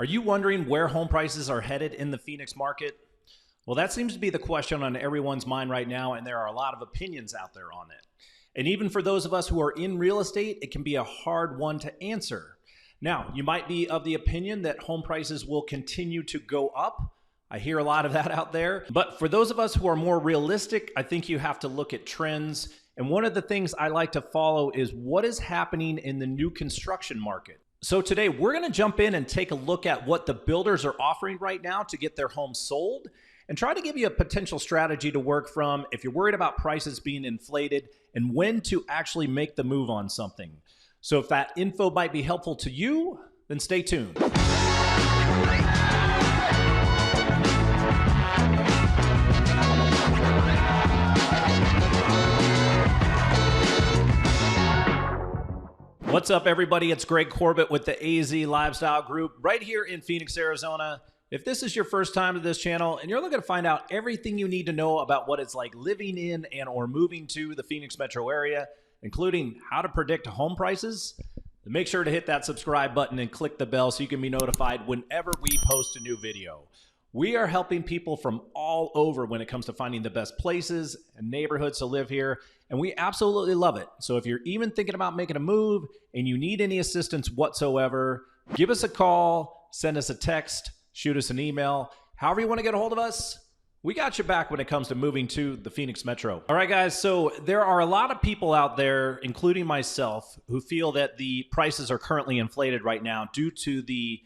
Are you wondering where home prices are headed in the Phoenix market? Well, that seems to be the question on everyone's mind right now, and there are a lot of opinions out there on it. And even for those of us who are in real estate, it can be a hard one to answer. Now, you might be of the opinion that home prices will continue to go up. I hear a lot of that out there. But for those of us who are more realistic, I think you have to look at trends. And one of the things I like to follow is what is happening in the new construction market. So today we're going to jump in and take a look at what the builders are offering right now to get their homes sold and try to give you a potential strategy to work from if you're worried about prices being inflated and when to actually make the move on something. So if that info might be helpful to you, then stay tuned. What's up, everybody? It's Greg Corbett with the AZ Lifestyle Group right here in Phoenix, Arizona. If this is your first time to this channel and you're looking to find out everything you need to know about what it's like living in and or moving to the Phoenix metro area, including how to predict home prices, then make sure to hit that subscribe button and click the bell so you can be notified whenever we post a new video. We are helping people from all over when it comes to finding the best places and neighborhoods to live here, and we absolutely love it. So if you're even thinking about making a move and you need any assistance whatsoever, give us a call, send us a text, shoot us an email. However you want to get a hold of us, we got your back when it comes to moving to the Phoenix metro. All right, guys, so there are a lot of people out there, including myself, who feel that the prices are currently inflated right now due to the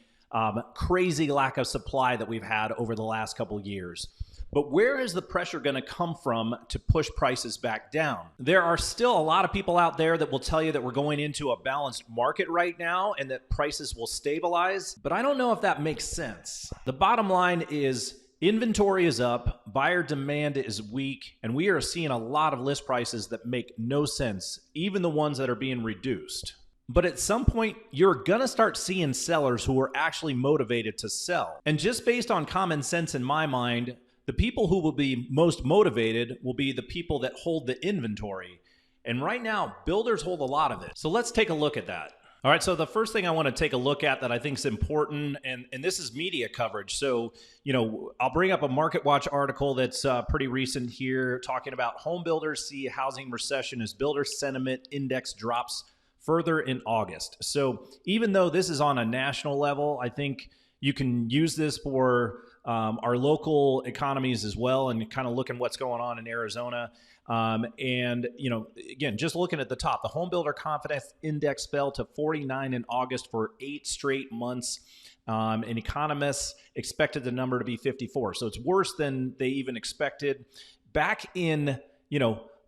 crazy lack of supply that we've had over the last couple of years. But where is the pressure going to come from to push prices back down? There are still a lot of people out there that will tell you that we're going into a balanced market right now and that prices will stabilize, but I don't know if that makes sense. The bottom line is inventory is up, buyer demand is weak, and we are seeing a lot of list prices that make no sense, even the ones that are being reduced. But at some point, you're going to start seeing sellers who are actually motivated to sell. And just based on common sense in my mind, the people who will be most motivated will be the people that hold the inventory. And right now, builders hold a lot of it. So let's take a look at that. All right, so the first thing I want to take a look at that I think is important, and this is media coverage. So, I'll bring up a Market Watch article that's pretty recent here talking about home builders see housing recession as builder sentiment index drops further in August. So even though this is on a national level, I think you can use this for our local economies as well and kind of looking what's going on in Arizona. And, again, just looking at the top, the home builder confidence index fell to 49 in August for 8 straight months. And economists expected the number to be 54. So it's worse than they even expected. Back in,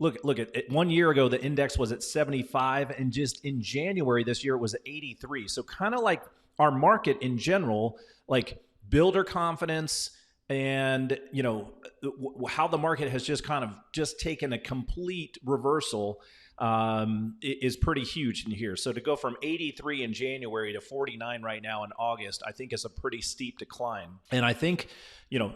Look at it. 1 year ago, the index was at 75, and just in January this year, it was at 83. So kind of like our market in general, like builder confidence and, how the market has just kind of just taken a complete reversal is pretty huge in here. So to go from 83 in January to 49 right now in August, I think is a pretty steep decline. And I think,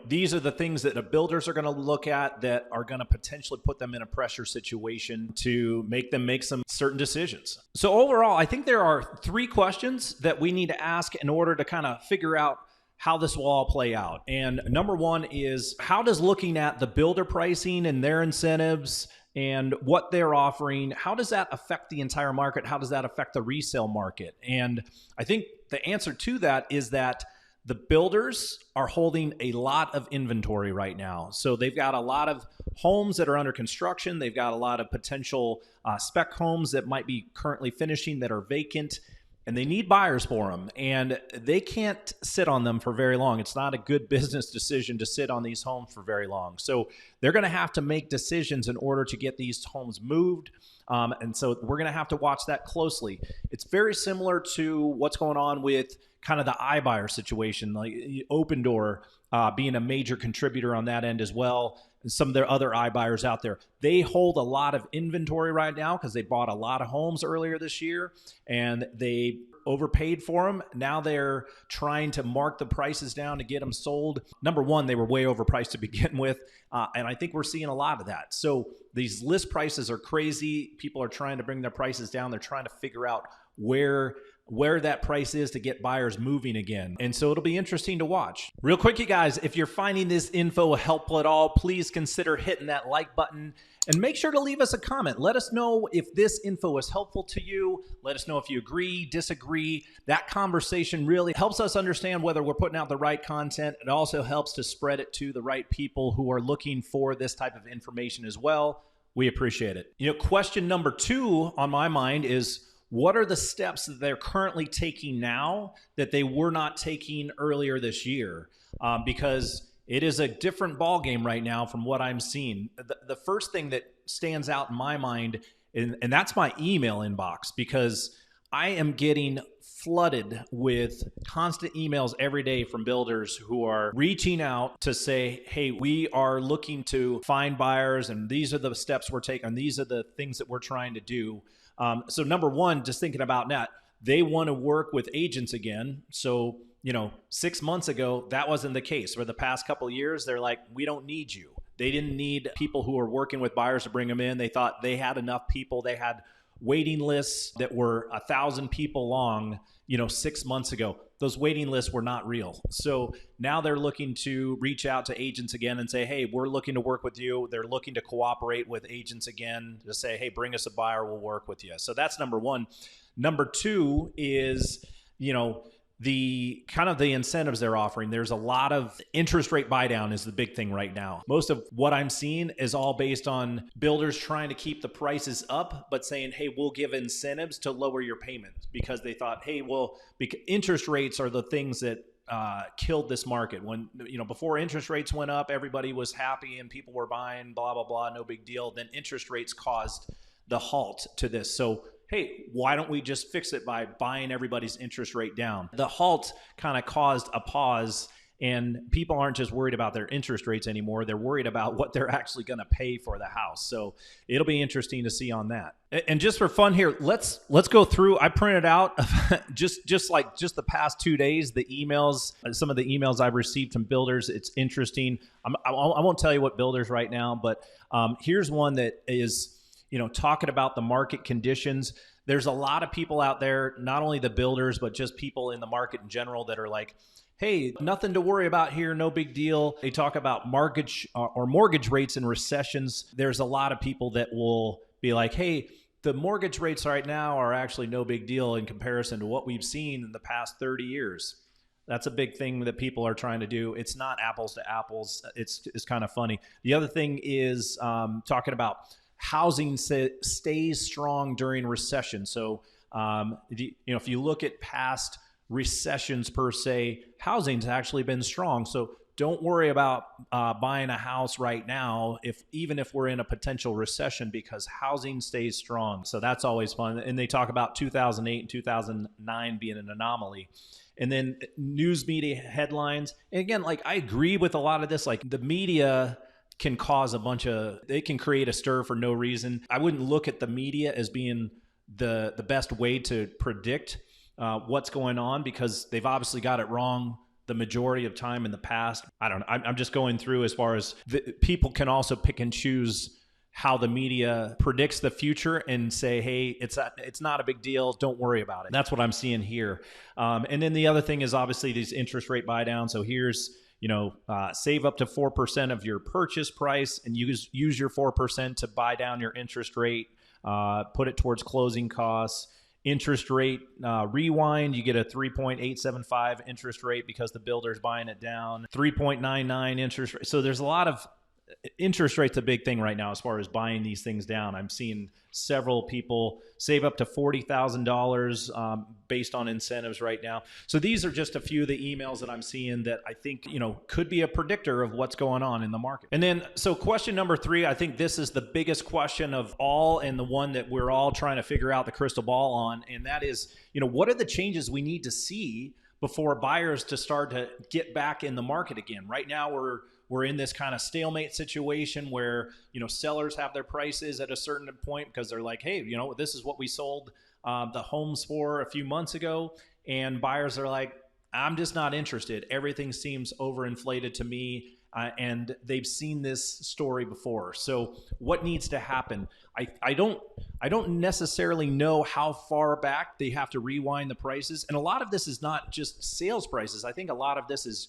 these are the things that the builders are going to look at that are going to potentially put them in a pressure situation to make them make some certain decisions. So overall, I think there are 3 questions that we need to ask in order to kind of figure out how this will all play out. And number 1 is, how does looking at the builder pricing and their incentives and what they're offering, how does that affect the entire market? How does that affect the resale market? And I think the answer to that is that the builders are holding a lot of inventory right now. So they've got a lot of homes that are under construction. They've got a lot of potential spec homes that might be currently finishing that are vacant, and they need buyers for them, and they can't sit on them for very long. It's not a good business decision to sit on these homes for very long. So they're going to have to make decisions in order to get these homes moved. And so we're going to have to watch that closely. It's very similar to what's going on with kind of the iBuyer situation, like Open Door being a major contributor on that end as well. And some of their other iBuyers out there, they hold a lot of inventory right now because they bought a lot of homes earlier this year and they overpaid for them. Now they're trying to mark the prices down to get them sold. Number one, they were way overpriced to begin with. And I think we're seeing a lot of that. So these list prices are crazy. People are trying to bring their prices down. They're trying to figure out where where that price is to get buyers moving again. And so it'll be interesting to watch. Real quick, you guys, if you're finding this info helpful at all, please consider hitting that like button and make sure to leave us a comment. Let us know if this info is helpful to you. Let us know if you agree, disagree. That conversation really helps us understand whether we're putting out the right content. It also helps to spread it to the right people who are looking for this type of information as well. We appreciate it. Question number 2 on my mind is, what are the steps that they're currently taking now that they were not taking earlier this year? Because it is a different ballgame right now from what I'm seeing. The first thing that stands out in my mind, and that's my email inbox, because I am getting flooded with constant emails every day from builders who are reaching out to say, hey, we are looking to find buyers, and these are the steps we're taking, and these are the things that we're trying to do. So number one, just thinking about that, they want to work with agents again. So 6 months ago, that wasn't the case. For the past couple of years, they're like, we don't need you. They didn't need people who are working with buyers to bring them in. They thought they had enough people. They had waiting lists that were 1,000 people long, 6 months ago. Those waiting lists were not real. So now they're looking to reach out to agents again and say, hey, we're looking to work with you. They're looking to cooperate with agents again to say, hey, bring us a buyer, we'll work with you. So that's number one. Number two is, the kind of the incentives they're offering. There's a lot of interest rate buy down is the big thing right now. Most of what I'm seeing is all based on builders trying to keep the prices up, but saying, hey, we'll give incentives to lower your payments, because they thought, hey, well, interest rates are the things that killed this market. When, before interest rates went up, everybody was happy and people were buying, blah, blah, blah, no big deal. Then interest rates caused the halt to this. So hey, why don't we just fix it by buying everybody's interest rate down? The halt kind of caused a pause, and people aren't just worried about their interest rates anymore. They're worried about what they're actually going to pay for the house. So it'll be interesting to see on that. And just for fun here, let's go through. I printed out just the past 2 days, the emails, some of the emails I've received from builders. It's interesting. I won't tell you what builders right now, but here's one that is, talking about the market conditions. There's a lot of people out there, not only the builders, but just people in the market in general, that are like, hey, nothing to worry about here, no big deal. They talk about mortgage rates in recessions. There's a lot of people that will be like, hey, the mortgage rates right now are actually no big deal in comparison to what we've seen in the past 30 years. That's a big thing that people are trying to do. It's not apples to apples. It's kind of funny. The other thing is talking about housing stays strong during recession. So, if you look at past recessions per se, housing's actually been strong. So don't worry about buying a house right now, even if we're in a potential recession, because housing stays strong. So that's always fun. And they talk about 2008 and 2009 being an anomaly. And then news media headlines. And again, I agree with a lot of this. The media can cause they can create a stir for no reason. I wouldn't look at the media as being the best way to predict what's going on, because they've obviously got it wrong the majority of time in the past. I don't know. I'm just going through as far as people can also pick and choose how the media predicts the future and say, hey, it's not a big deal. Don't worry about it. That's what I'm seeing here. And then the other thing is obviously these interest rate buy down. So here's, save up to 4% of your purchase price and use your 4% to buy down your interest rate, put it towards closing costs. Interest rate rewind, you get a 3.875 interest rate because the builder's buying it down. 3.99 interest rate. So there's a lot of interest rate's a big thing right now as far as buying these things down. I'm seeing several people save up to $40,000 based on incentives right now. So these are just a few of the emails that I'm seeing that I think, could be a predictor of what's going on in the market. And then, so question number 3, I think this is the biggest question of all, and the one that we're all trying to figure out the crystal ball on. And that is, what are the changes we need to see before buyers to start to get back in the market again? Right now, we're in this kind of stalemate situation where, sellers have their prices at a certain point because they're like, hey, this is what we sold the homes for a few months ago. And buyers are like, I'm just not interested. Everything seems overinflated to me. and they've seen this story before. So what needs to happen? I don't necessarily know how far back they have to rewind the prices. And a lot of this is not just sales prices. I think a lot of this is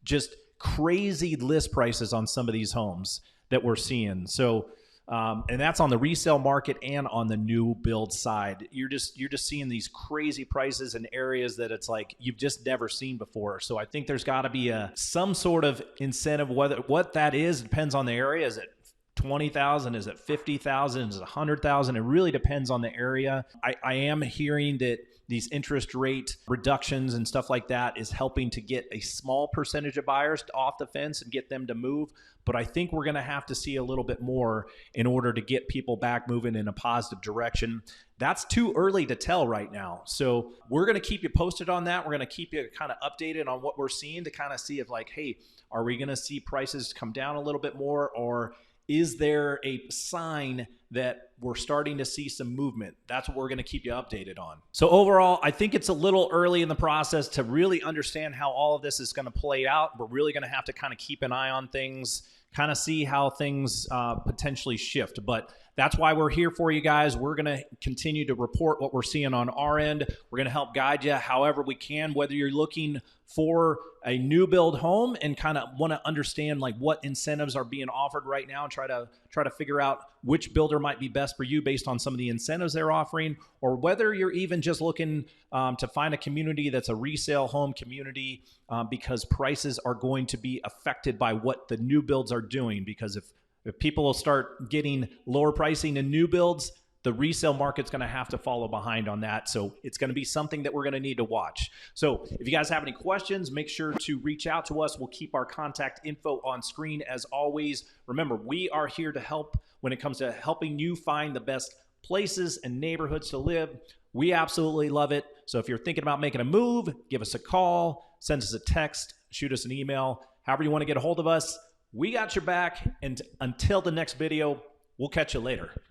just crazy list prices on some of these homes that we're seeing. So, and that's on the resale market and on the new build side. You're just seeing these crazy prices in areas that it's like you've just never seen before. So I think there's got to be some sort of incentive. What that is depends on the area. Is it 20,000? Is it 50,000? Is it 100,000? It really depends on the area. I am hearing that these interest rate reductions and stuff like that is helping to get a small percentage of buyers off the fence and get them to move. But I think we're going to have to see a little bit more in order to get people back moving in a positive direction. That's too early to tell right now. So we're going to keep you posted on that. We're going to keep you kind of updated on what we're seeing to kind of see if like, hey, are we going to see prices come down a little bit more, or is there a sign that we're starting to see some movement? That's what we're going to keep you updated on. So overall, I think it's a little early in the process to really understand how all of this is going to play out. We're really going to have to kind of keep an eye on things, kind of see how things potentially shift. But that's why we're here for you guys. We're going to continue to report what we're seeing on our end. We're going to help guide you however we can, whether you're looking for a new build home and kind of want to understand like what incentives are being offered right now and try to figure out which builder might be best for you based on some of the incentives they're offering, or whether you're even just looking to find a community that's a resale home community because prices are going to be affected by what the new builds are doing. Because if people will start getting lower pricing in new builds, the resale market's going to have to follow behind on that. So it's going to be something that we're going to need to watch. So if you guys have any questions, make sure to reach out to us. We'll keep our contact info on screen as always. Remember, we are here to help when it comes to helping you find the best places and neighborhoods to live. We absolutely love it. So if you're thinking about making a move, give us a call, send us a text, shoot us an email, however you want to get a hold of us. We got your back. And until the next video, we'll catch you later.